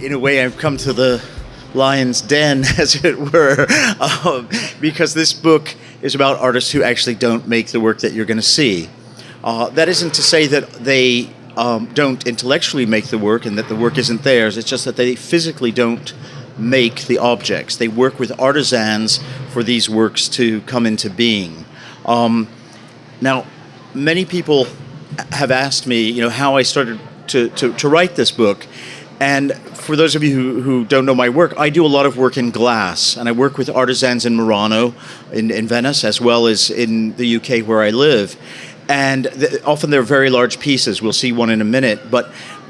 in a way, I've come to the lion's den, as it were, because this book is about artists who actually don't make the work that you're going to see. That isn't to say that they don't intellectually make the work and that the work isn't theirs. It's just that they physically don't make the objects. They work with artisans for these works to come into being. Now, many people have asked me, how I started to write this book. And for those of you who don't know my work, I do a lot of work in glass, and I work with artisans in Murano, in Venice, as well as in the UK where I live. And often they're very large pieces. We'll see one in a minute. But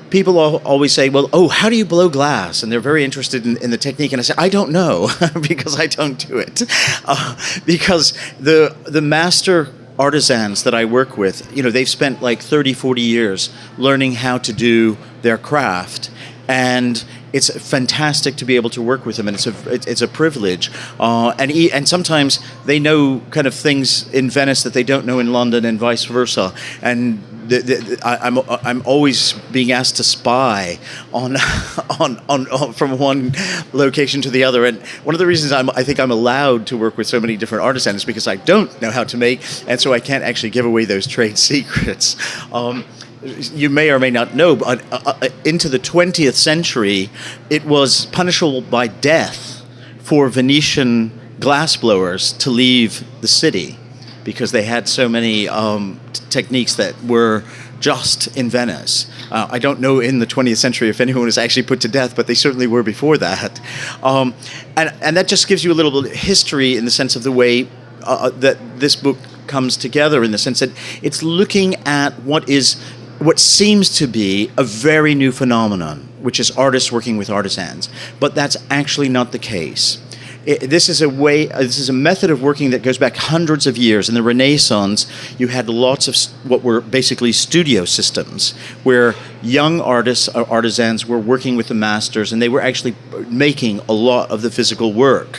people always say, well, how do you blow glass? And they're very interested in the technique. And I say, I don't know, because I don't do it. Because the master artisans that I work with, they've spent like 30, 40 years learning how to do their craft. And it's fantastic to be able to work with them, and it's a privilege. And sometimes they know kind of things in Venice that they don't know in London, and vice versa. And I'm always being asked to spy on from one location to the other. And one of the reasons I think I'm allowed to work with so many different artisans is because I don't know how to make, and so I can't actually give away those trade secrets. You may or may not know, but into the 20th century, it was punishable by death for Venetian glassblowers to leave the city because they had so many techniques that were just in Venice. I don't know in the 20th century if anyone was actually put to death, but they certainly were before that. And that just gives you a little bit of history in the sense of the way that this book comes together, in the sense that it's looking at what seems to be a very new phenomenon, which is artists working with artisans. But that's actually not the case. This is a method of working that goes back hundreds of years. In the Renaissance, you had lots of what were basically studio systems, where young artists or artisans were working with the masters, and they were actually making a lot of the physical work,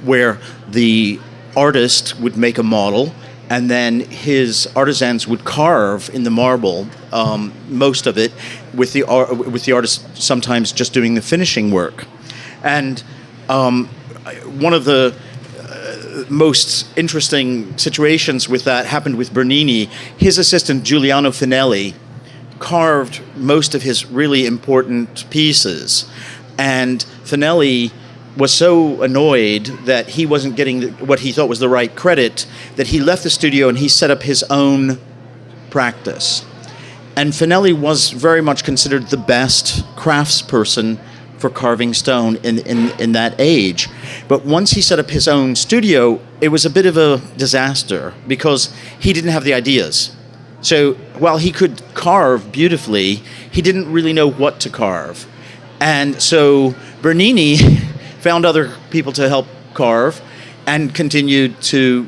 where the artist would make a model, and then his artisans would carve in the marble, most of it, with the artist sometimes just doing the finishing work. And one of the most interesting situations with that happened with Bernini. His assistant, Giuliano Finelli, carved most of his really important pieces. And Finelli was so annoyed that he wasn't getting what he thought was the right credit that he left the studio and he set up his own practice. And Finelli was very much considered the best craftsperson for carving stone in that age. But once he set up his own studio, it was a bit of a disaster because he didn't have the ideas. So while he could carve beautifully, he didn't really know what to carve. And so Bernini found other people to help carve and continued to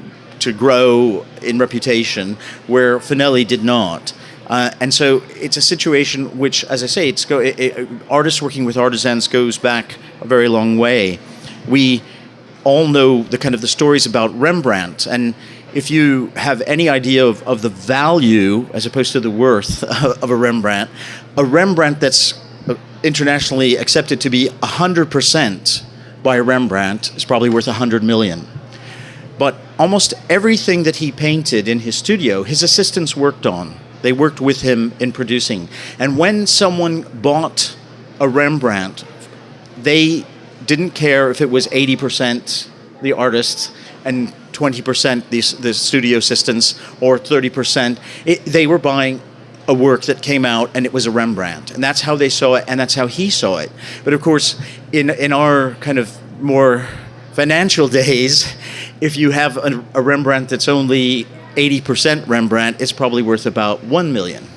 grow in reputation where Finelli did not. And so it's a situation which, as I say, artists working with artisans goes back a very long way. We all know the stories about Rembrandt, and if you have any idea of the value as opposed to the worth of a Rembrandt that's internationally accepted to be 100% by Rembrandt is probably worth 100 million. But almost everything that he painted in his studio, his assistants worked on. They worked with him in producing. And when someone bought a Rembrandt, they didn't care if it was 80% the artist and 20% the studio assistants or 30%. They were buying a work that came out and it was a Rembrandt. And that's how they saw it, and that's how he saw it. But of course, in our kind of more financial days, if you have a Rembrandt that's only 80% Rembrandt, it's probably worth about 1 million.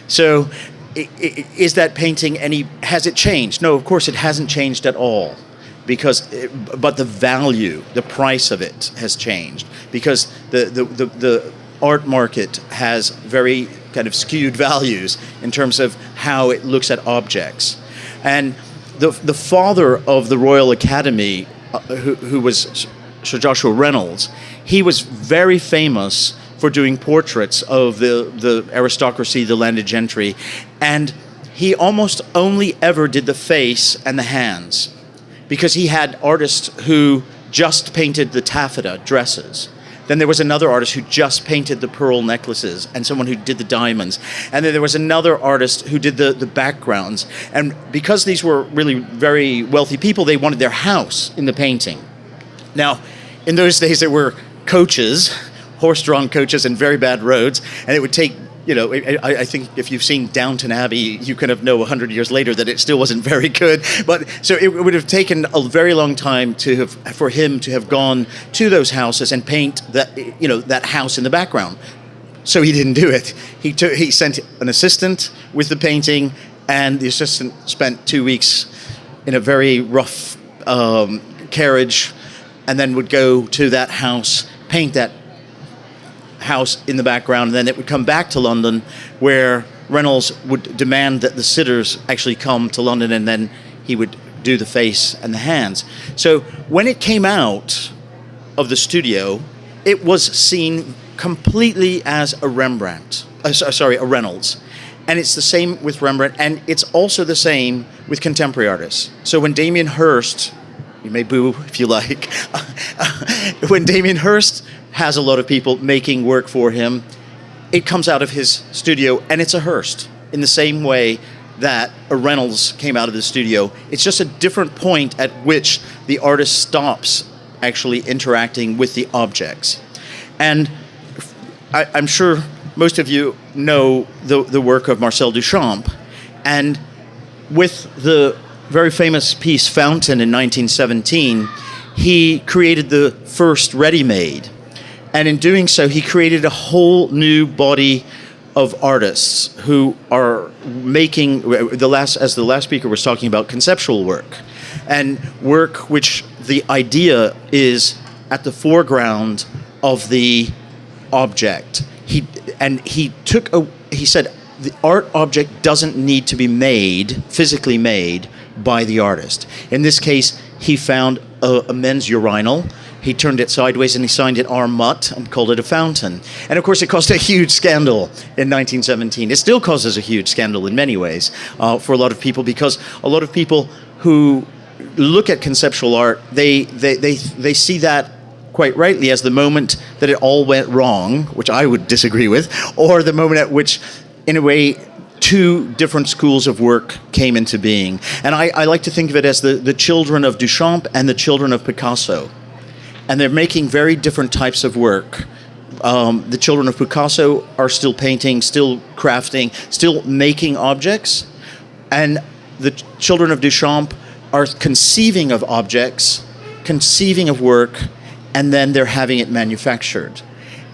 So is that painting has it changed? No, of course it hasn't changed at all. But the value, the price of it has changed because the art market has very kind of skewed values in terms of how it looks at objects. And the father of the Royal Academy, who was Sir Joshua Reynolds, he was very famous for doing portraits of the aristocracy, the landed gentry, and he almost only ever did the face and the hands, because he had artists who just painted the taffeta dresses. Then there was another artist who just painted the pearl necklaces, and someone who did the diamonds. And then there was another artist who did the backgrounds. And because these were really very wealthy people, they wanted their house in the painting. Now, in those days, there were coaches, horse-drawn coaches, and very bad roads, and it would take, I think if you've seen Downton Abbey, you kind of know 100 years later that it still wasn't very good. But so it would have taken a very long time for him to have gone to those houses and paint that house in the background. So he didn't do it. He sent an assistant with the painting, and the assistant spent 2 weeks in a very rough carriage, and then would go to that house, paint that house in the background, and then it would come back to London, where Reynolds would demand that the sitters actually come to London, and then he would do the face and the hands. So when it came out of the studio, it was seen completely as a Reynolds. And it's the same with Rembrandt, and it's also the same with contemporary artists. So when Damien Hirst, you may boo if you like, when Damien Hirst has a lot of people making work for him, it comes out of his studio, and it's a Hirst, in the same way that a Reynolds came out of the studio. It's just a different point at which the artist stops actually interacting with the objects. And I'm sure most of you know the work of Marcel Duchamp, and with the very famous piece Fountain in 1917, he created the first ready-made. And in doing so, he created a whole new body of artists who are making, as the last speaker was talking about, conceptual work. And work which the idea is at the foreground of the object. He said the art object doesn't need to be made, physically made, by the artist. In this case, he found a men's urinal. He turned it sideways and he signed it Armut and called it a fountain. And of course, it caused a huge scandal in 1917. It still causes a huge scandal in many ways for a lot of people, because a lot of people who look at conceptual art, they see that quite rightly as the moment that it all went wrong, which I would disagree with, or the moment at which, in a way, two different schools of work came into being. And I like to think of it as the children of Duchamp and the children of Picasso. And they're making very different types of work. The children of Picasso are still painting, still crafting, still making objects. And the children of Duchamp are conceiving of objects, conceiving of work, and then they're having it manufactured.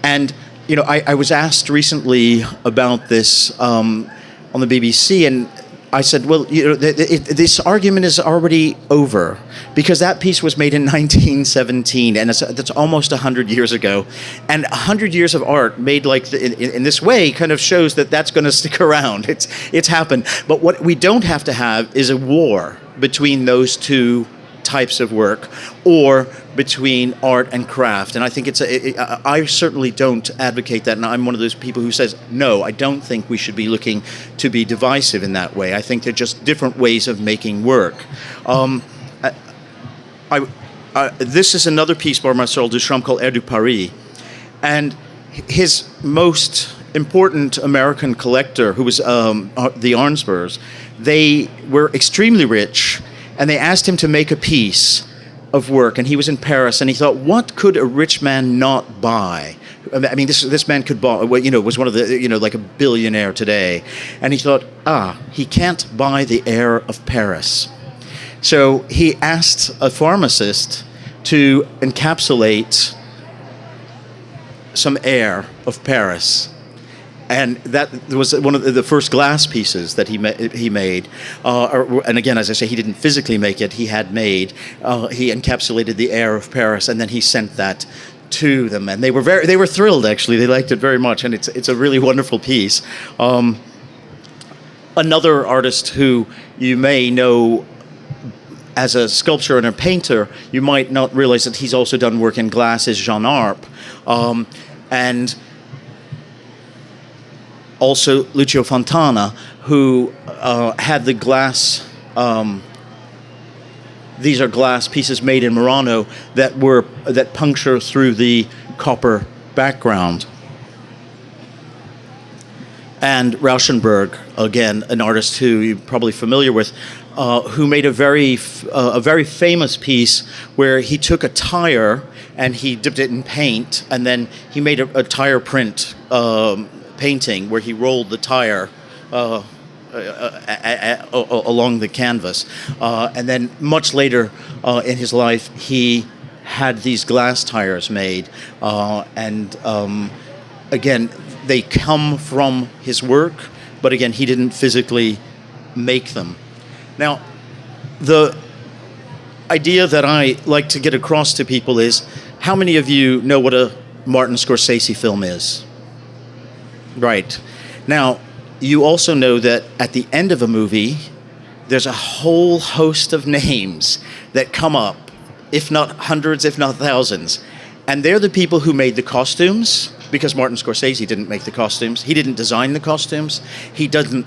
And, I was asked recently about this on the BBC, and I said, well, this argument is already over, because that piece was made in 1917, and that's almost 100 years ago. And 100 years of art made like in this way kind of shows that that's going to stick around. It's happened. But what we don't have to have is a war between those two types of work, or between art and craft. And I think I certainly don't advocate that, and I'm one of those people who says, no, I don't think we should be looking to be divisive in that way. I think they're just different ways of making work. This is another piece by Marcel Duchamp called Air de Paris, and his most important American collector, who was the Arnsbergs, they were extremely rich, and they asked him to make a piece of work, and he was in Paris, and he thought, what could a rich man not buy? I mean, this man could buy, was one of the, like a billionaire today. And he thought, he can't buy the air of Paris. So he asked a pharmacist to encapsulate some air of Paris. And that was one of the first glass pieces that he made. And again, as I say, he didn't physically make it. He had made. He encapsulated the air of Paris, and then he sent that to them. And they were thrilled. Actually, they liked it very much, and it's a really wonderful piece. Another artist who you may know as a sculptor and a painter, you might not realize that he's also done work in glass, is Jean Arp, and also Lucio Fontana, who had the glass. These are glass pieces made in Murano that puncture through the copper background. And Rauschenberg, again, an artist who you're probably familiar with, who made a very famous piece where he took a tire and he dipped it in paint, and then he made a tire print painting where he rolled the tire along the canvas. And then much later in his life, he had these glass tires made. Again, they come from his work, but again, he didn't physically make them. Now, the idea that I like to get across to people is, how many of you know what a Martin Scorsese film is? Right. Now, you also know that at the end of a movie, there's a whole host of names that come up, if not hundreds, if not thousands. And they're the people who made the costumes, because Martin Scorsese didn't make the costumes. He didn't design the costumes. He doesn't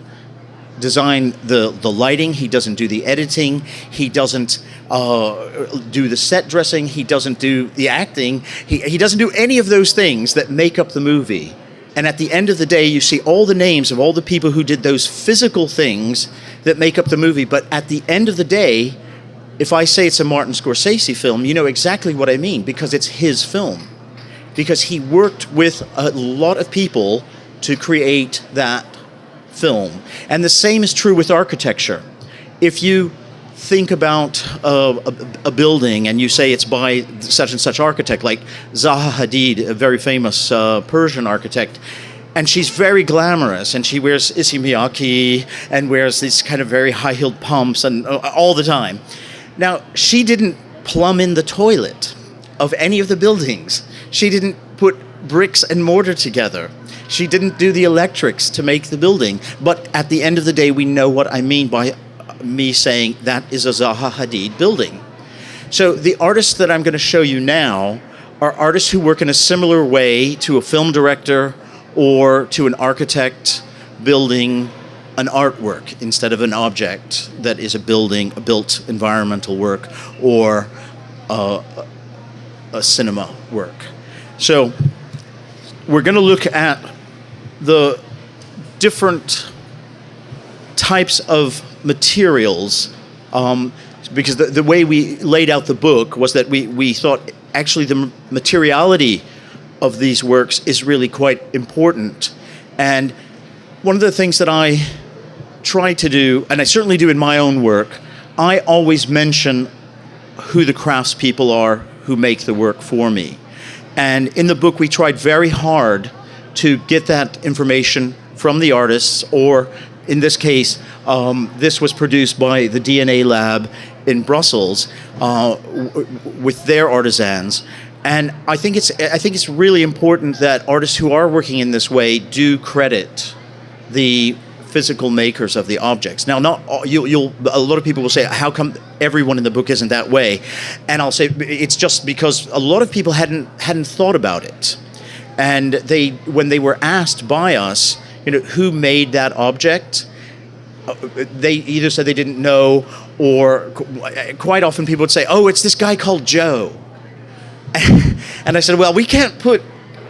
design the lighting. He doesn't do the editing. He doesn't do the set dressing. He doesn't do the acting. He doesn't do any of those things that make up the movie. And at the end of the day, you see all the names of all the people who did those physical things that make up the movie. But at the end of the day, if I say it's a Martin Scorsese film, you know exactly what I mean, because it's his film. Because he worked with a lot of people to create that film. And the same is true with architecture. If you think about a building and you say it's by such and such architect, like Zaha Hadid, a very famous Persian architect, and she's very glamorous, and she wears Issey Miyake and wears these kind of very high-heeled pumps and all the time. Now, she didn't plumb in the toilet of any of the buildings. She didn't put bricks and mortar together. She didn't do the electrics to make the building. But at the end of the day, we know what I mean by me saying that is a Zaha Hadid building. So the artists that I'm going to show you now are artists who work in a similar way to a film director or to an architect building an artwork instead of an object that is a built environmental work or a cinema work. So we're going to look at the different types of materials, because the way we laid out the book was that we thought actually the materiality of these works is really quite important. And one of the things that I try to do, and I certainly do in my own work, I always mention who the craftspeople are who make the work for me. And in the book, we tried very hard to get that information from the artists, or in this case, this was produced by the DNA lab in Brussels with their artisans. And I think it's really important that artists who are working in this way do credit the physical makers of the objects. Now, not all, a lot of people will say, how come everyone in the book isn't that way? And I'll say it's just because a lot of people hadn't thought about it. And when they were asked by us, who made that object, they either said they didn't know, or quite often people would say, oh, it's this guy called Joe. And I said, well, we can't put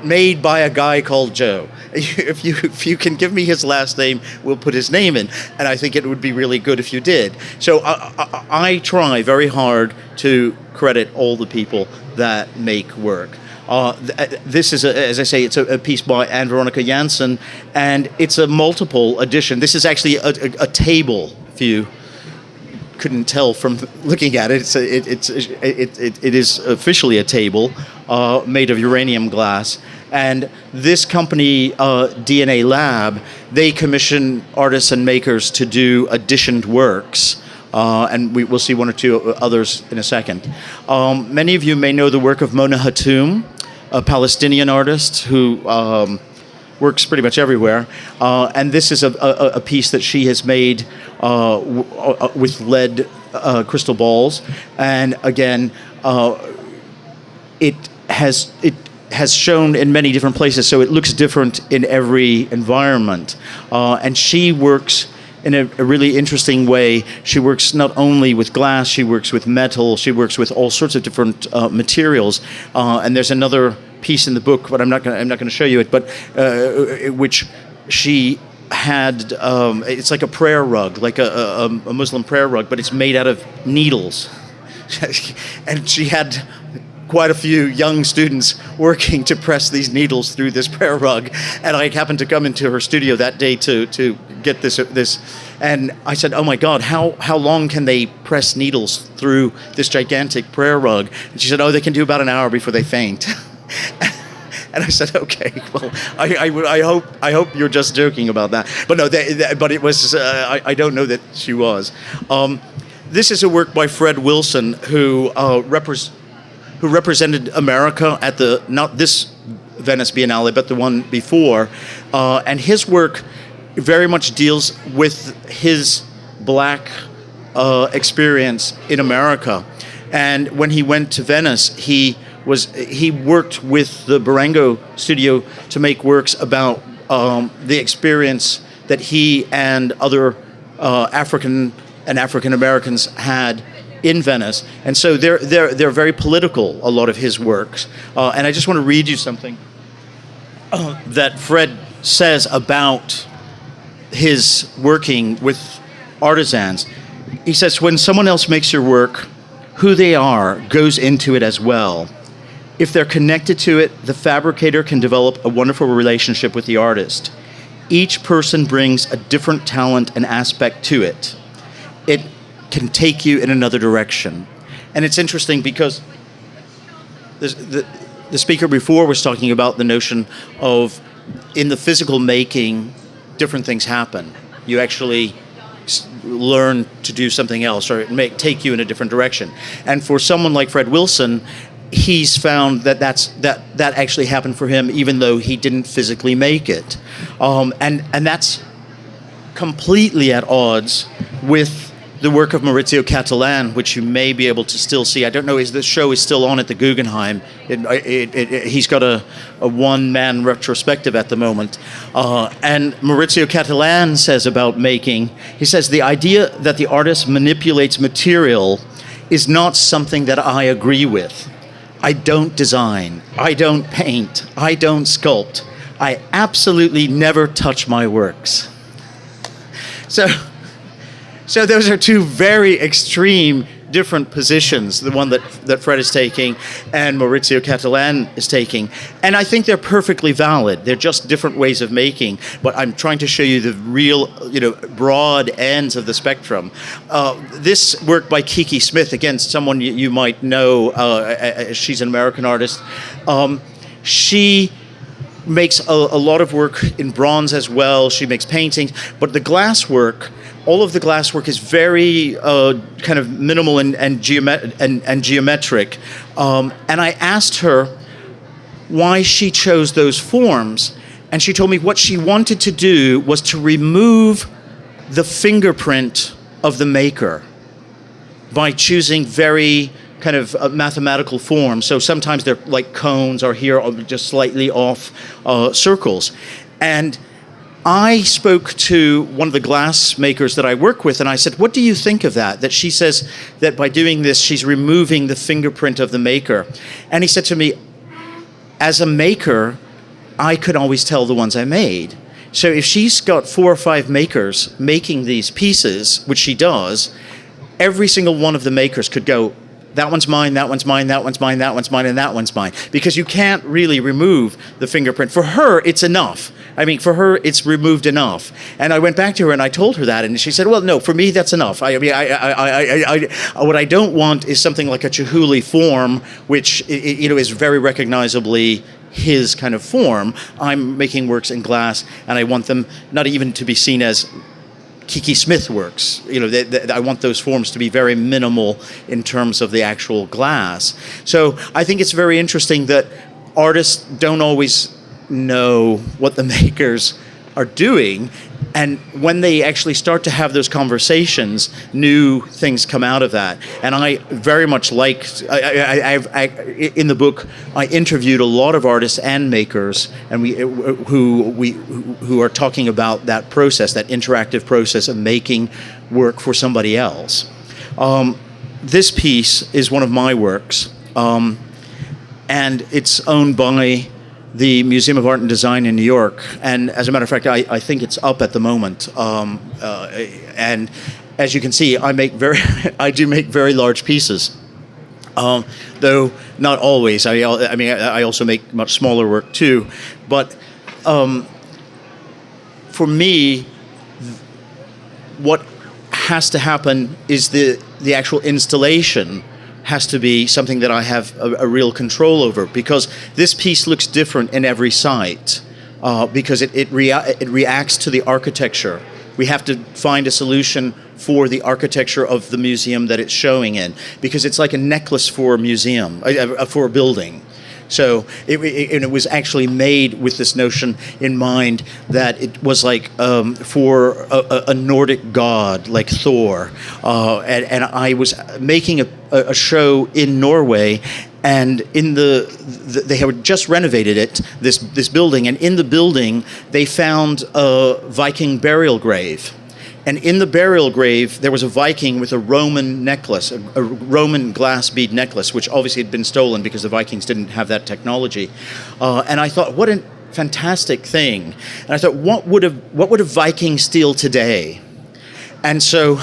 made by a guy called Joe. If you can give me his last name, we'll put his name in. And I think it would be really good if you did. So I try very hard to credit all the people that make work. This is, as I say, it's a piece by Anne Veronica Janssen, and it's a multiple edition. This is actually a table, if you couldn't tell from looking at it. It is officially a table made of uranium glass. And this company, DNA Lab, they commission artists and makers to do editioned works. And we'll see one or two others in a second. Many of you may know the work of Mona Hatoum, a Palestinian artist who works pretty much everywhere. And this is a piece that she has made with lead crystal balls. And again, it has shown in many different places, so it looks different in every environment. And she works in a really interesting way. She works not only with glass, she works with metal, she works with all sorts of different materials. And there's another piece in the book, but I'm not going to show you it, but which she had. It's like a prayer rug, like a Muslim prayer rug, but it's made out of needles. And she had quite a few young students working to press these needles through this prayer rug, and I happened to come into her studio that day to get this, and I said, "Oh my God, how long can they press needles through this gigantic prayer rug?" And she said, "Oh, they can do about an hour before they faint." And I said, "Okay, well, I hope you're just joking about that." But no, but it was. I don't know that she was. This is a work by Fred Wilson, who represented America at not this Venice Biennale, but the one before. And his work very much deals with his black experience in America. And when he went to Venice, he worked with the Barango studio to make works about the experience that he and other African Americans had in Venice, and so they're very political, a lot of his works. And I just want to read you something that Fred says about his working with artisans. He says, "When someone else makes your work, who they are goes into it as well. If they're connected to it, the fabricator can develop a wonderful relationship with the artist. Each person brings a different talent and aspect to it. It can take you in another direction." And it's interesting because the speaker before was talking about the notion of, in the physical making, different things happen. You actually learn to do something else, or it may take you in a different direction. And for someone like Fred Wilson, he's found that actually happened for him, even though he didn't physically make it. And that's completely at odds with the work of Maurizio Cattelan, which you may be able to still see. I don't know if the show is still on at the Guggenheim. He's got a one-man retrospective at the moment. And Maurizio Cattelan says about making, he says, "The idea that the artist manipulates material is not something that I agree with. I don't design, I don't paint, I don't sculpt. I absolutely never touch my works." So those are two very extreme different positions, the one that Fred is taking and Maurizio Cattelan is taking. And I think they're perfectly valid. They're just different ways of making. But I'm trying to show you the real, broad ends of the spectrum. This work by Kiki Smith, again, someone you might know, she's an American artist. She makes a lot of work in bronze as well. She makes paintings, but the glass work, all of the glass work is very kind of minimal and geometric. And I asked her why she chose those forms, and she told me what she wanted to do was to remove the fingerprint of the maker by choosing very kind of mathematical forms. So sometimes they're like cones, or here are just slightly off circles. And I spoke to one of the glass makers that I work with, and I said, "What do you think of that?" That she says that by doing this, she's removing the fingerprint of the maker. And he said to me, "As a maker, I could always tell the ones I made. So if she's got 4 or 5 makers making these pieces, which she does, every single one of the makers could go, that one's mine, that one's mine, that one's mine, that one's mine, and that one's mine." Because you can't really remove the fingerprint. For her, it's enough. I mean, for her, it's removed enough. And I went back to her and I told her that, and she said, "Well, no, for me, that's enough. What I don't want is something like a Chihuly form, which is very recognizably his kind of form. I'm making works in glass, and I want them not even to be seen as Kiki Smith works. I want those forms to be very minimal in terms of the actual glass." So I think it's very interesting that artists don't always know what the makers are doing, And when they actually start to have those conversations, new things come out of that. And I very much liked, in the book, I interviewed a lot of artists and makers, and who are talking about that process, that interactive process of making work for somebody else. This piece is one of my works, and it's owned by the Museum of Art and Design in New York, and as a matter of fact, I think it's up at the moment. And as you can see, I do make very large pieces, though not always. I mean, I also make much smaller work too. But for me, what has to happen is the actual installation has to be something that I have a real control over, because this piece looks different in every site, because it reacts to the architecture. We have to find a solution for the architecture of the museum that it's showing in, because it's like a necklace for a museum, for a building. So it was actually made with this notion in mind that it was like for a Nordic god like Thor, and I was making a show in Norway, and in they had just renovated it, this building, and in the building they found a Viking burial grave. And in the burial grave, there was a Viking with a Roman necklace, a Roman glass bead necklace, which obviously had been stolen because the Vikings didn't have that technology. And I thought, what a fantastic thing. And I thought, what would a Viking steal today? And so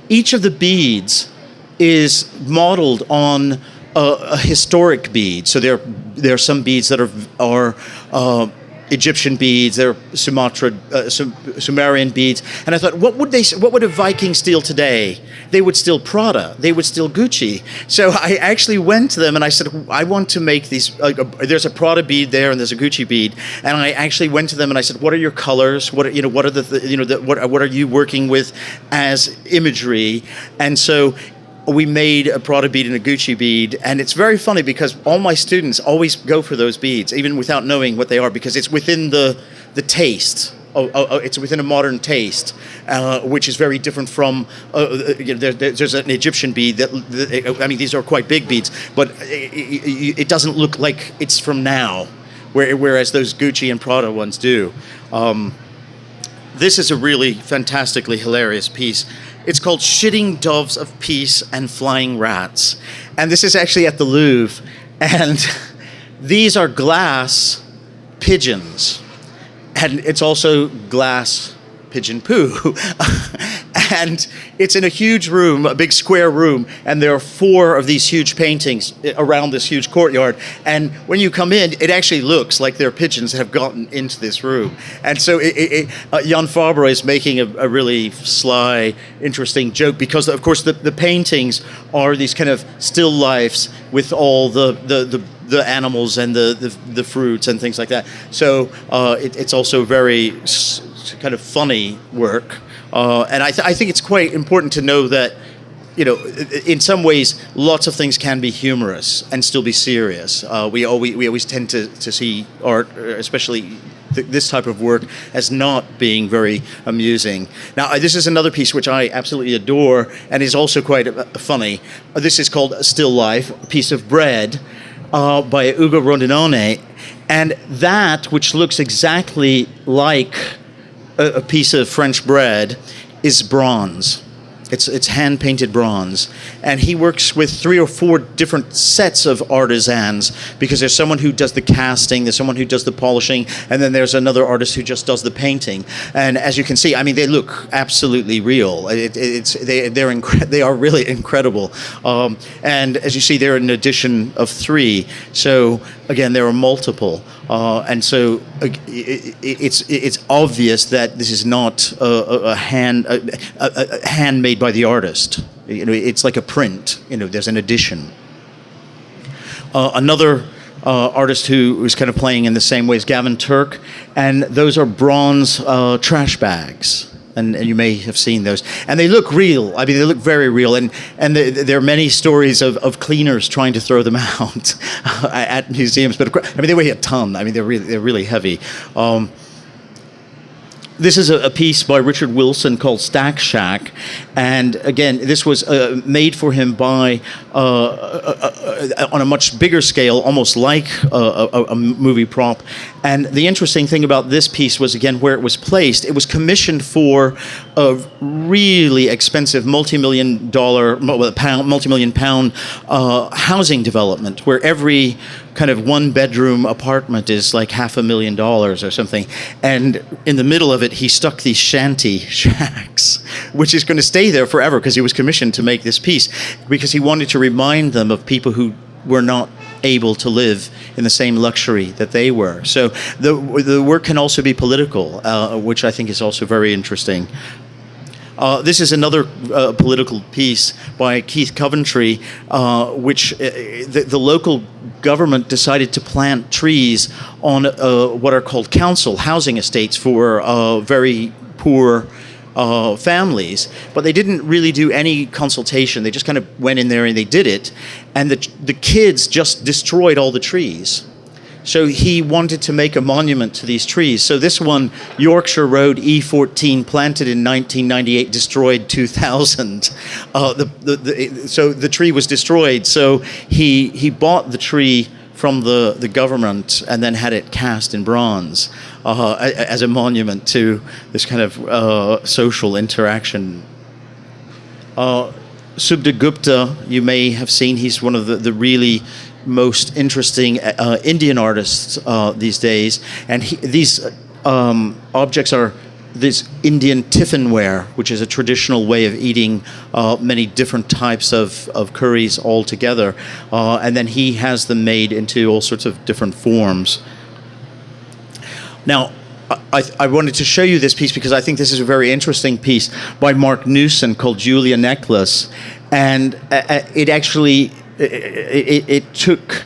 each of the beads is modeled on a historic bead. So there are some beads that are Egyptian beads, they're Sumerian beads, and I thought, what would a Viking steal today? They would steal Prada, they would steal Gucci. So I actually went to them and I said, I want to make these. There's a Prada bead there and there's a Gucci bead, and I actually went to them and I said, what are your colors? What are you working with as imagery? And so we made a Prada bead and a Gucci bead, and it's very funny because all my students always go for those beads, even without knowing what they are, because it's within the taste. It's within a modern taste, which is very different from. There's an Egyptian bead I mean, these are quite big beads, but it doesn't look like it's from now, whereas those Gucci and Prada ones do. This is a really fantastically hilarious piece. It's called Shitting Doves of Peace and Flying Rats. And this is actually at the Louvre. And these are glass pigeons. And it's also glass pigeon poo. And it's in a huge room, a big square room, and there are 4 of these huge paintings around this huge courtyard. And when you come in, it actually looks like there are pigeons that have gotten into this room. And so Jan Fabre is making a really sly, interesting joke, because, of course, the paintings are these kind of still lifes with all the animals and the fruits and things like that. So it's also very kind of funny work. And I think it's quite important to know that, in some ways, lots of things can be humorous and still be serious. We always tend to see art, especially this type of work, as not being very amusing. Now, this is another piece which I absolutely adore and is also quite funny. This is called Still Life, a piece of bread by Ugo Rondinone. And that, which looks exactly like a piece of French bread, is bronze. It's hand-painted bronze. And he works with 3 or 4 different sets of artisans, because there's someone who does the casting, there's someone who does the polishing, and then there's another artist who just does the painting. And as you can see, I mean, they look absolutely real. They are really incredible. And as you see, they're an edition of 3. So again, there are multiple. And so it's obvious that this is not a handmade by the artist. It's like a print. There's an edition. Another artist who is kind of playing in the same way is Gavin Turk, and those are bronze trash bags. And you may have seen those. And they look real. I mean, they look very real. And there are many stories of cleaners trying to throw them out at museums. But I mean, they weigh a ton. I mean, they're really heavy. This is a piece by Richard Wilson called Stack Shack, and again, this was made for him by on a much bigger scale, almost like a movie prop. And the interesting thing about this piece was, again, where it was placed. It was commissioned for a really expensive multi-million pound housing development, where every kind of one-bedroom apartment is like $500,000 or something. And in the middle of it, he stuck these shanty shacks, which is going to stay there forever because he was commissioned to make this piece, because he wanted to remind them of people who were not able to live in the same luxury that they were. So the work can also be political, which I think is also very interesting. This is another political piece by Keith Coventry, which the local government decided to plant trees on what are called council housing estates for very poor families, but they didn't really do any consultation. They just kind of went in there and they did it, and the kids just destroyed all the trees. So he wanted to make a monument to these trees. So this one, Yorkshire Road E14, planted in 1998, destroyed 2000. So the tree was destroyed. So he bought the tree from the government and then had it cast in bronze as a monument to this kind of social interaction. Subhadra, you may have seen, he's one of the really most interesting Indian artists these days, and these objects are this Indian tiffinware, which is a traditional way of eating many different types of curries all together, and then he has them made into all sorts of different forms. Now, I wanted to show you this piece because I think this is a very interesting piece by Mark Newson called Julia Necklace, and it actually it took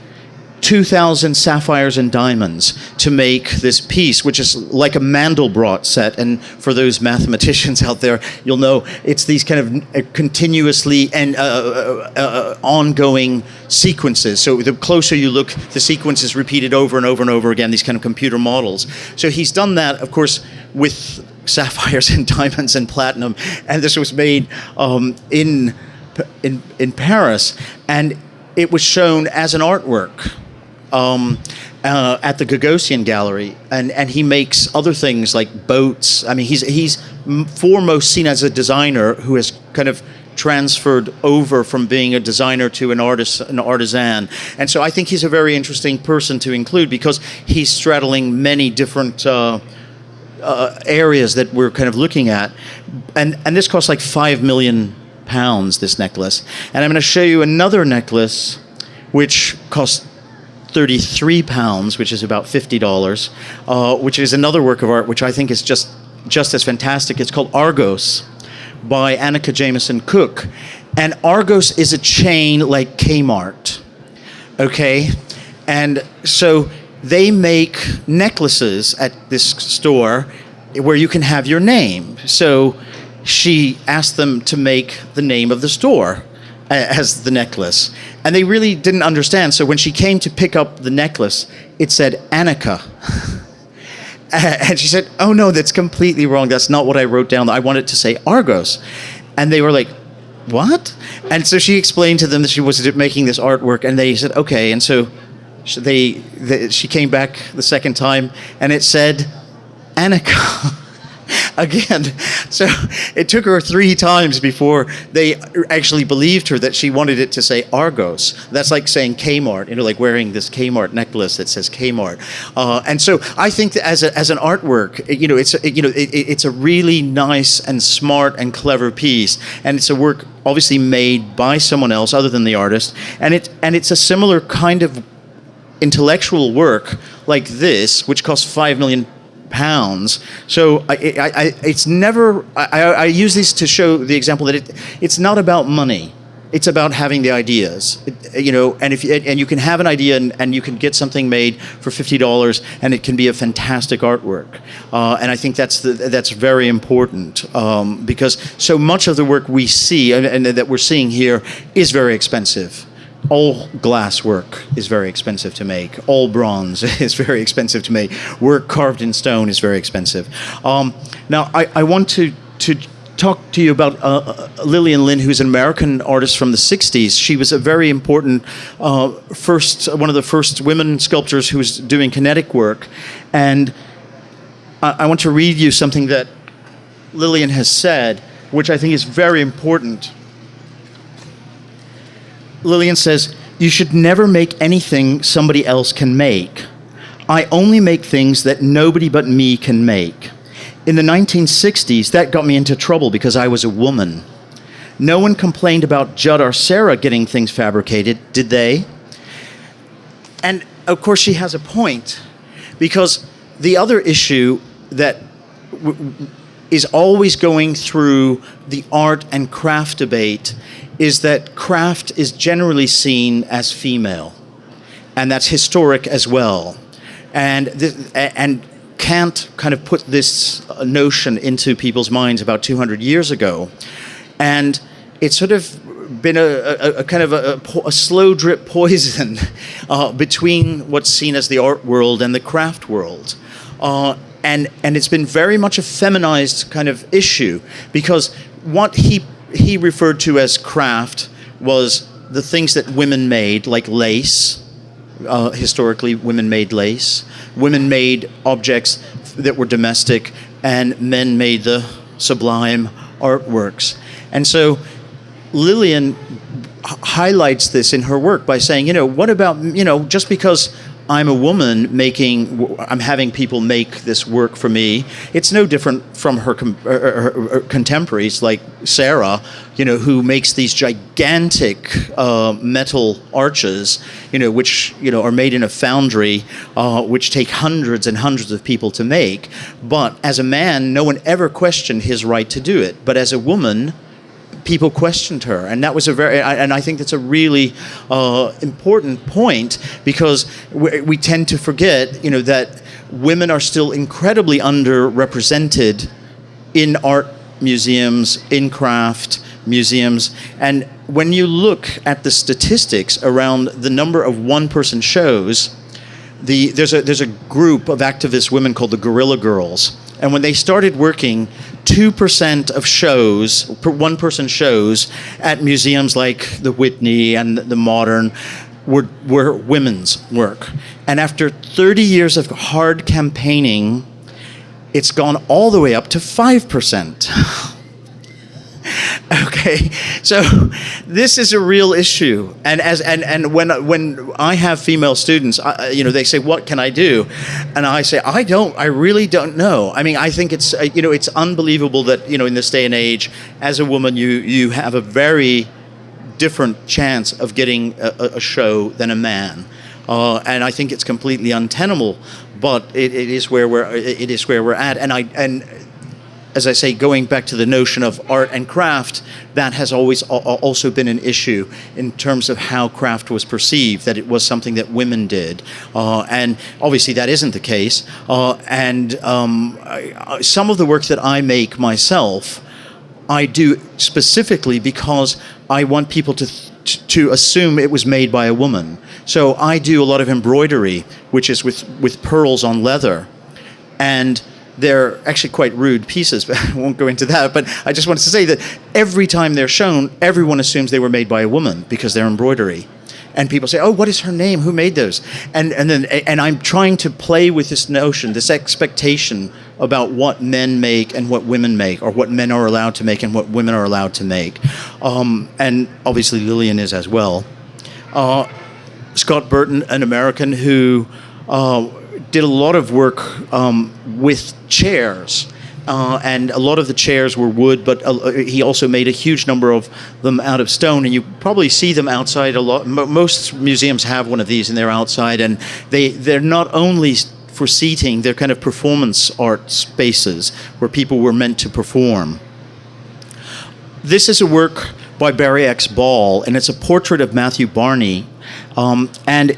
2,000 sapphires and diamonds to make this piece, which is like a Mandelbrot set. And for those mathematicians out there, you'll know it's these kind of continuously and ongoing sequences. So the closer you look, the sequence is repeated over and over and over again, these kind of computer models. So he's done that, of course, with sapphires and diamonds and platinum. And this was made in Paris, and it was shown as an artwork at the Gagosian Gallery, and he makes other things like boats. I mean, he's foremost seen as a designer who has kind of transferred over from being a designer to an artist, an artisan. And so I think he's a very interesting person to include because he's straddling many different areas that we're kind of looking at. And this costs like £5 million, this necklace. And I'm going to show you another necklace which costs £33, which is about $50, which is another work of art which I think is just as fantastic. It's called Argos by Annika Jameson Cook. And Argos is a chain like Kmart, okay? And so they make necklaces at this store where you can have your name. So she asked them to make the name of the store as the necklace. And they really didn't understand. So when she came to pick up the necklace, it said Annika. And she said, oh no, that's completely wrong. That's not what I wrote down. I wanted to say Argos. And they were like, what? And so she explained to them that she was making this artwork, and they said, okay. And so she came back the second time, and it said Annika. Again. So it took her 3 times before they actually believed her that she wanted it to say Argos. That's like saying Kmart, like wearing this Kmart necklace that says Kmart. And so I think that as an artwork, it's a really nice and smart and clever piece, and it's a work obviously made by someone else other than the artist, and it's a similar kind of intellectual work like this, which costs £5 million. So it's never. I use this to show the example that it's not about money. It's about having the ideas, and you can have an idea and you can get something made for $50, and it can be a fantastic artwork. And I think that's very important because so much of the work we see and that we're seeing here is very expensive. all glass work is very expensive to make. All bronze is very expensive to make. Work carved in stone is very expensive. Now, I want to talk to you about Lillian Lynn, who's an American artist from the 60s. She was a very important one of the first women sculptors who was doing kinetic work. And I want to read you something that Lillian has said, which I think is very important. Lillian says, "You should never make anything somebody else can make. I only make things that nobody but me can make. In the 1960s, that got me into trouble because I was a woman. No one complained about Judd or Sarah getting things fabricated, did they?" And of course she has a point, because the other issue that is always going through the art and craft debate is that craft is generally seen as female, and that's historic as well. And Kant kind of put this notion into people's minds about 200 years ago, and it's sort of been a kind of a slow drip poison between what's seen as the art world and the craft world. And it's been very much a feminized kind of issue, because what he referred to as craft was the things that women made, like lace. Historically, women made lace. Women made objects that were domestic, and men made the sublime artworks. And so Lillian highlights this in her work by saying, what about, just because I'm a woman I'm having people make this work for me, it's no different from her contemporaries like Sarah, who makes these gigantic metal arches, which, are made in a foundry, which take hundreds and hundreds of people to make. But as a man, no one ever questioned his right to do it. But as a woman, people questioned her, and that was and I think that's a really important point, because we tend to forget, that women are still incredibly underrepresented in art museums, in craft museums, and when you look at the statistics around the number of one-person shows, there's a group of activist women called the Guerrilla Girls. And when they started working, 2% of shows, one-person shows at museums like the Whitney and the Modern were women's work. And after 30 years of hard campaigning, it's gone all the way up to 5%. Okay, so this is a real issue, and when I have female students, they say, "What can I do?" And I say, I really don't know. I mean, I think it's it's unbelievable that in this day and age, as a woman, you have a very different chance of getting a show than a man, and I think it's completely untenable. But it is where we're at, and as I say, going back to the notion of art and craft, that has always also been an issue in terms of how craft was perceived, that it was something that women did. And obviously that isn't the case. Some of the work that I make myself, I do specifically because I want people to assume it was made by a woman. So I do a lot of embroidery, which is with pearls on leather. And they're actually quite rude pieces, but I won't go into that. But I just wanted to say that every time they're shown, everyone assumes they were made by a woman because they're embroidery. And people say, "Oh, what is her name? Who made those?" And I'm trying to play with this notion, this expectation about what men make and what women make, or what men are allowed to make and what women are allowed to make. And obviously Lillian is as well. Scott Burton, an American who did a lot of work with chairs, and a lot of the chairs were wood, but he also made a huge number of them out of stone, and you probably see them outside a lot. Most museums have one of these, and they're outside, and they're not only for seating, they're kind of performance art spaces where people were meant to perform. This is a work by Barry X. Ball, and it's a portrait of Matthew Barney, and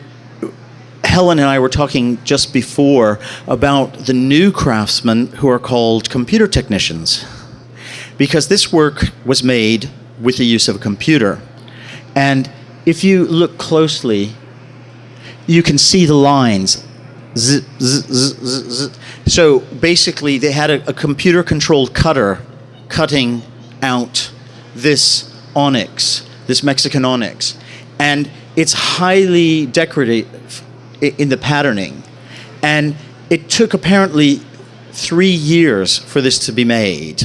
Helen and I were talking just before about the new craftsmen who are called computer technicians, because this work was made with the use of a computer. And if you look closely, you can see the lines. Z, z, z, z, z. So basically, they had a computer-controlled cutter cutting out this onyx, this Mexican onyx. And it's highly decorative in the patterning. And it took apparently 3 years for this to be made.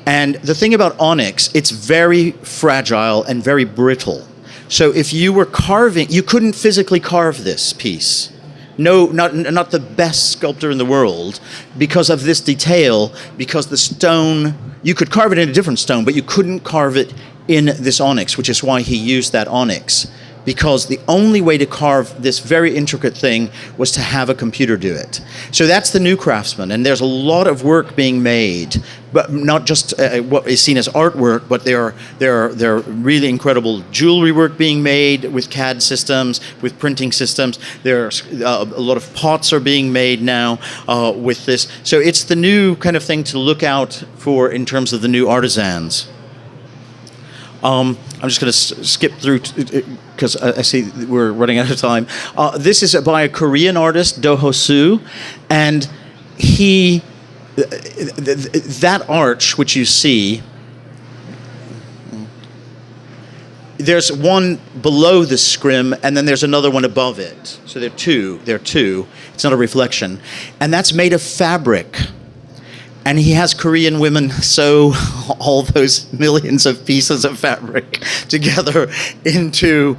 And the thing about onyx, it's very fragile and very brittle. So if you were carving, you couldn't physically carve this piece. No, not the best sculptor in the world, because of this detail, because the stone, you could carve it in a different stone, but you couldn't carve it in this onyx, which is why he used that onyx. Because the only way to carve this very intricate thing was to have a computer do it. So that's the new craftsman, and there's a lot of work being made, but not just what is seen as artwork, but there are really incredible jewelry work being made with CAD systems, with printing systems. There's a lot of pots are being made now with this. So it's the new kind of thing to look out for in terms of the new artisans. I'm just going to skip through because I see we're running out of time. This is by a Korean artist, Do Ho-soo, and he, that arch which you see, there's one below the scrim, and then there's another one above it. So there are two. It's not a reflection. And that's made of fabric. And he has Korean women sew all those millions of pieces of fabric together into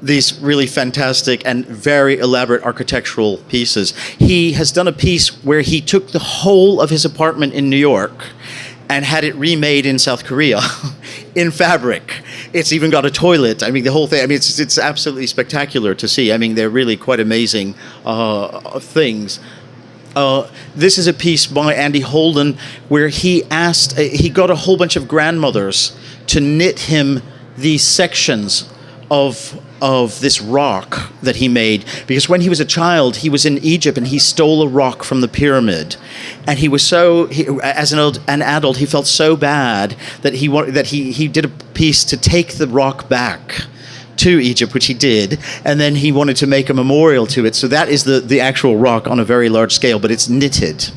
these really fantastic and very elaborate architectural pieces. He has done a piece where he took the whole of his apartment in New York and had it remade in South Korea in fabric. It's even got a toilet. I mean, the whole thing, I mean, it's absolutely spectacular to see. I mean, they're really quite amazing things. This is a piece by Andy Holden where he got a whole bunch of grandmothers to knit him these sections of this rock that he made, because when he was a child, he was in Egypt and he stole a rock from the pyramid, and he was as an adult, he felt so bad that he did a piece to take the rock back to Egypt, which he did, and then he wanted to make a memorial to it. So that is the actual rock on a very large scale, but it's knitted.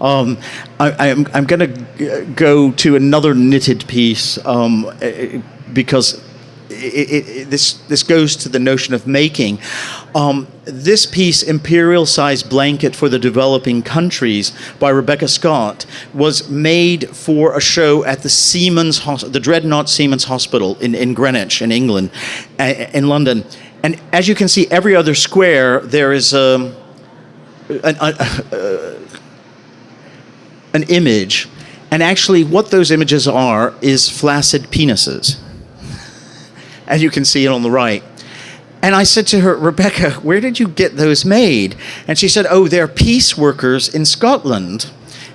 I'm going to go to another knitted piece because this goes to the notion of making. This piece, Imperial Size Blanket for the Developing Countries by Rebecca Scott, was made for a show at the Dreadnought Seamen's Hospital in Greenwich, in England, in London. And as you can see, every other square, there is an image. And actually, what those images are is flaccid penises. As you can see it on the right. And I said to her, Rebecca, where did you get those made? And she said, oh, they're piece workers in Scotland.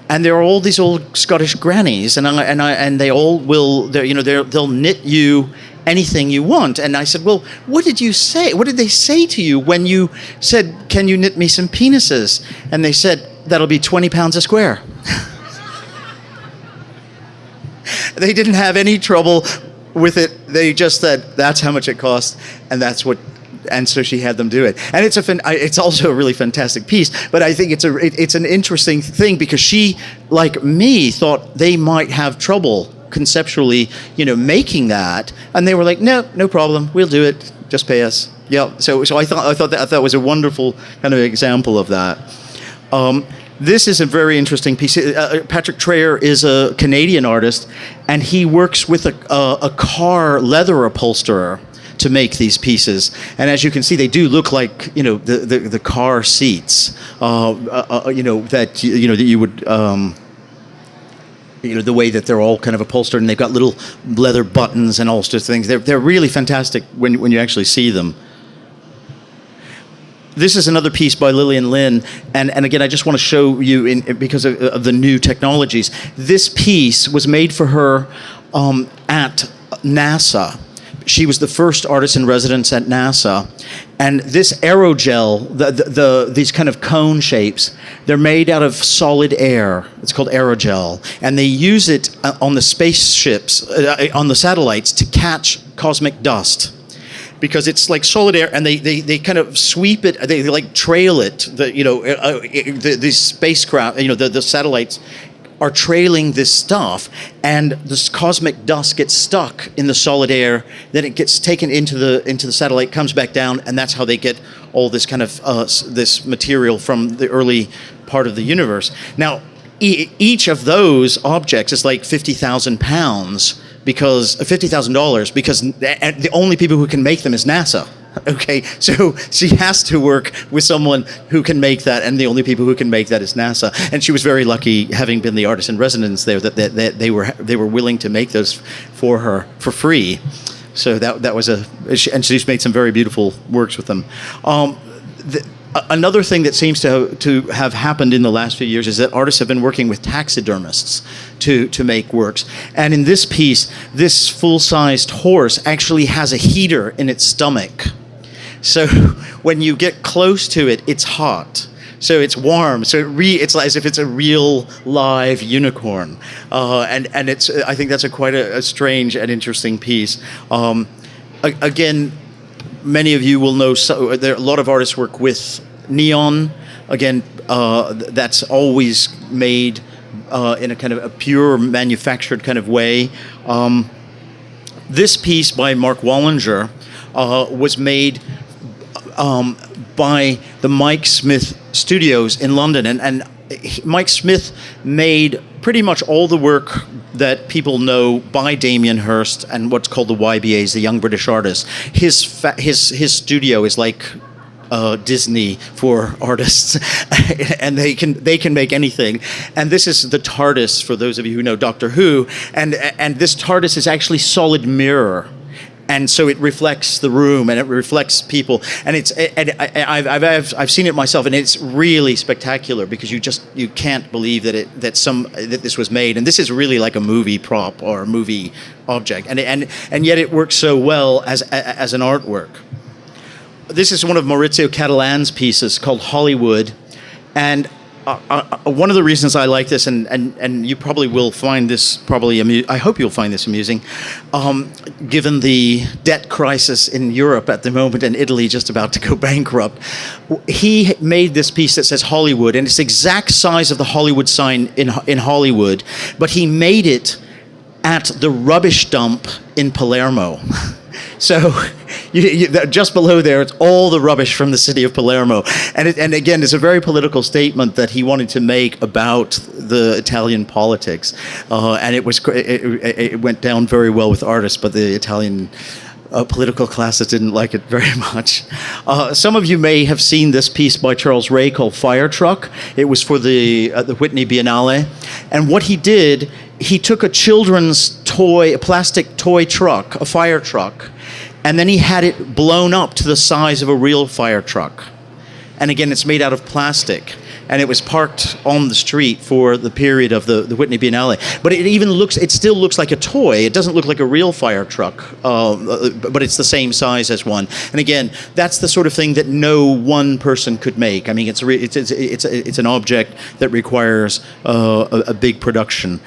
And there are all these old Scottish grannies, and they all will, they'll knit you anything you want. And I said, well, what did you say? What did they say to you when you said, can you knit me some penises? And they said, that'll be 20 pounds a square. They didn't have any trouble with it. They just said that's how much it cost, and so she had them do it. And it's also a really fantastic piece. But I think it's an interesting thing because she, like me, thought they might have trouble conceptually, making that, and they were like, no problem, we'll do it. Just pay us. Yeah. So I thought that was a wonderful kind of example of that. This is a very interesting piece. Patrick Trayer is a Canadian artist, and he works with a car leather upholsterer to make these pieces. And as you can see, they do look like the car seats. That you would the way that they're all kind of upholstered, and they've got little leather buttons and all sorts of things. They're really fantastic when you actually see them. This is another piece by Lillian Lin, and again, I just want to show you, because of the new technologies, this piece was made for her at NASA. She was the first artist in residence at NASA, and this aerogel, these kind of cone shapes, they're made out of solid air. It's called aerogel, and they use it on the spaceships, on the satellites, to catch cosmic dust. because it's like solid air, and they kind of sweep it, they like trail it. The spacecraft, the satellites are trailing this stuff, and this cosmic dust gets stuck in the solid air. Then it gets taken into the satellite, comes back down, and that's how they get all this kind of this material from the early part of the universe. Now, each of those objects is like 50,000 pounds because $50,000 because the only people who can make them is NASA. Okay, so she has to work with someone who can make that, and the only people who can make that is NASA. And she was very lucky, having been the artist in residence there, that they were willing to make those for her for free. So that was and she's made some very beautiful works with them. Another thing that seems to have happened in the last few years is that artists have been working with taxidermists to make works. And in this piece, this full-sized horse actually has a heater in its stomach. So when you get close to it, it's hot. So it's warm. So it's as if it's a real live unicorn. And it's I think that's quite a strange and interesting piece. Again, many of you will know there are a lot of artists work with neon. Again, that's always made in a kind of a pure manufactured kind of way. This piece by Mark Wallinger was made by the Mike Smith Studios in London, and Mike Smith made pretty much all the work that people know by Damien Hirst and what's called the YBAs, the Young British Artists. His studio is like Disney for artists, and they can make anything. And this is the TARDIS for those of you who know Doctor Who, and this TARDIS is actually solid mirror. And so it reflects the room, and it reflects people, and I've seen it myself, and it's really spectacular because you can't believe that this was made, and this is really like a movie prop or a movie object, and yet it works so well as an artwork. This is one of Maurizio Catalan's pieces called Hollywood, and one of the reasons I like this, and you probably will find this I hope you'll find this amusing, given the debt crisis in Europe at the moment and Italy just about to go bankrupt. He made this piece that says Hollywood, and it's the exact size of the Hollywood sign in Hollywood, but he made it at the rubbish dump in Palermo. So just below there, it's all the rubbish from the city of Palermo. And again, it's a very political statement that he wanted to make about the Italian politics. And it went down very well with artists, but the Italian political classes didn't like it very much. Some of you may have seen this piece by Charles Ray called Fire Truck. It was for the Whitney Biennale. And what he did, he took a children's toy, a plastic toy truck, a fire truck, and then he had it blown up to the size of a real fire truck. And again, it's made out of plastic. And it was parked on the street for the period of the Whitney Biennale. But it still looks like a toy. It doesn't look like a real fire truck, but it's the same size as one. And again, that's the sort of thing that no one person could make. I mean, it's an object that requires a big production.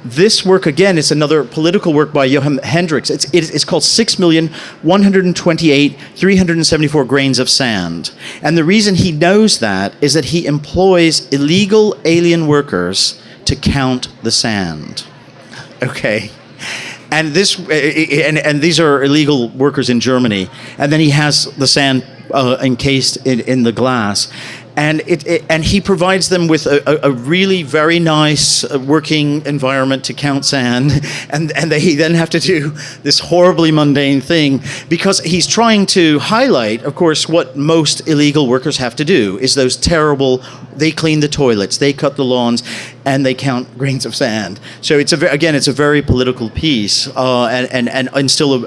This work, again, is another political work by Johann Hendricks. It's called 6,128,374 grains of sand. And the reason he knows that is that he employs illegal alien workers to count the sand. Okay. And these are illegal workers in Germany. And then he has the sand encased in the glass. And he provides them with a really very nice working environment to count sand, and they then have to do this horribly mundane thing because he's trying to highlight, of course, what most illegal workers have to do is those terrible. They clean the toilets, they cut the lawns, and they count grains of sand. So it's a very political piece, and still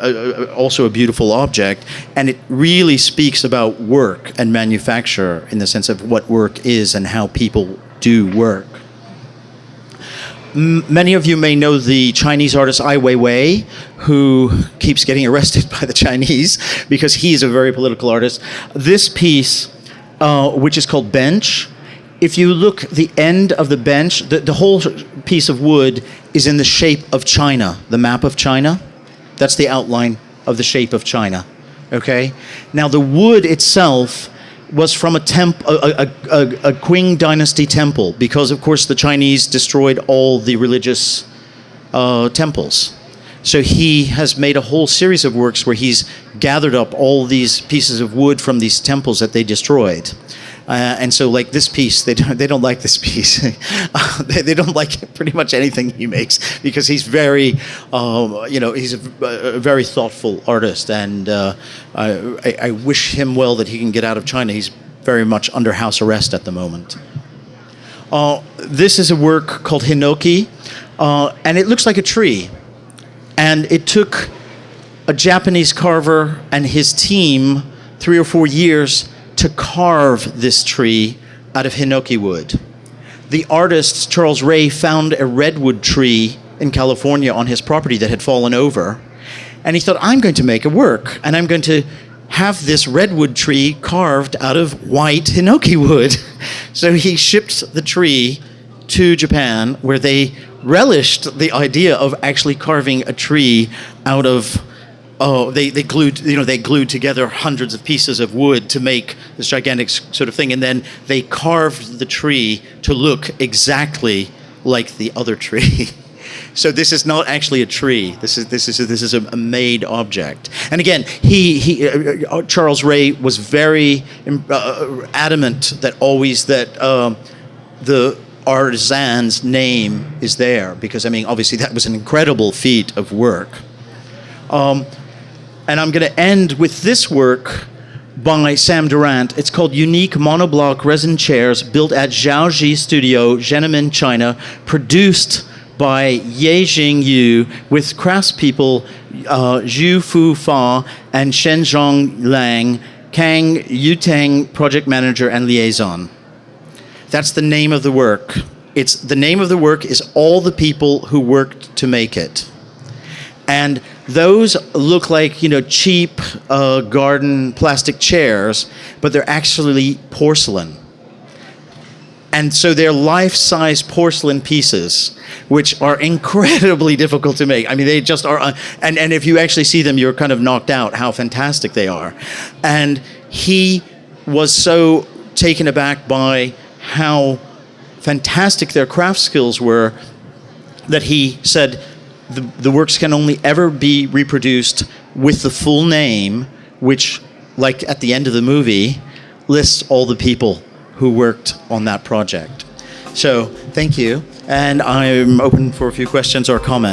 also a beautiful object, and it really speaks about work and manufacture in the sense of what work is and how people do work. Many of you may know the Chinese artist Ai Weiwei, who keeps getting arrested by the Chinese because he's a very political artist. This piece, which is called Bench, if you look the end of the bench, the whole piece of wood is in the shape of China, the map of China. That's the outline of the shape of China. Okay? Now, the wood itself was from a Qing dynasty temple, because, of course, the Chinese destroyed all the religious temples. So he has made a whole series of works where he's gathered up all these pieces of wood from these temples that they destroyed. And so, like this piece, they don't like this piece. They don't like pretty much anything he makes, because he's very, he's a very thoughtful artist, and I wish him well that he can get out of China. He's very much under house arrest at the moment. This is a work called Hinoki, and it looks like a tree. And it took a Japanese carver and his team 3 or 4 years to carve this tree out of hinoki wood. The artist, Charles Ray, found a redwood tree in California on his property that had fallen over. And he thought, I'm going to make a work, and I'm going to have this redwood tree carved out of white hinoki wood. So he shipped the tree to Japan, where they relished the idea of actually carving a tree out of they glued together hundreds of pieces of wood to make this gigantic sort of thing, and then they carved the tree to look exactly like the other tree. So this is not actually a tree. This is a made object. And again, Charles Ray was very adamant that the artisan's name is there, because obviously that was an incredible feat of work. And I'm going to end with this work by Sam Durant. It's called Unique Monoblock Resin Chairs, built at Zhaoji Studio, Zhenemin, China, produced by Ye Jing Yu with craftspeople Zhu Fu Fa and Shenzhong Lang, Kang Yutang, project manager and liaison. That's the name of the work. The name of the work is all the people who worked to make it. And those look like, cheap garden plastic chairs, but they're actually porcelain. And so they're life-size porcelain pieces, which are incredibly difficult to make. They just are. And if you actually see them, you're kind of knocked out how fantastic they are. And he was so taken aback by how fantastic their craft skills were that he said the works can only ever be reproduced with the full name, which, like at the end of the movie, lists all the people who worked on that project. So thank you, and I'm open for a few questions or comments.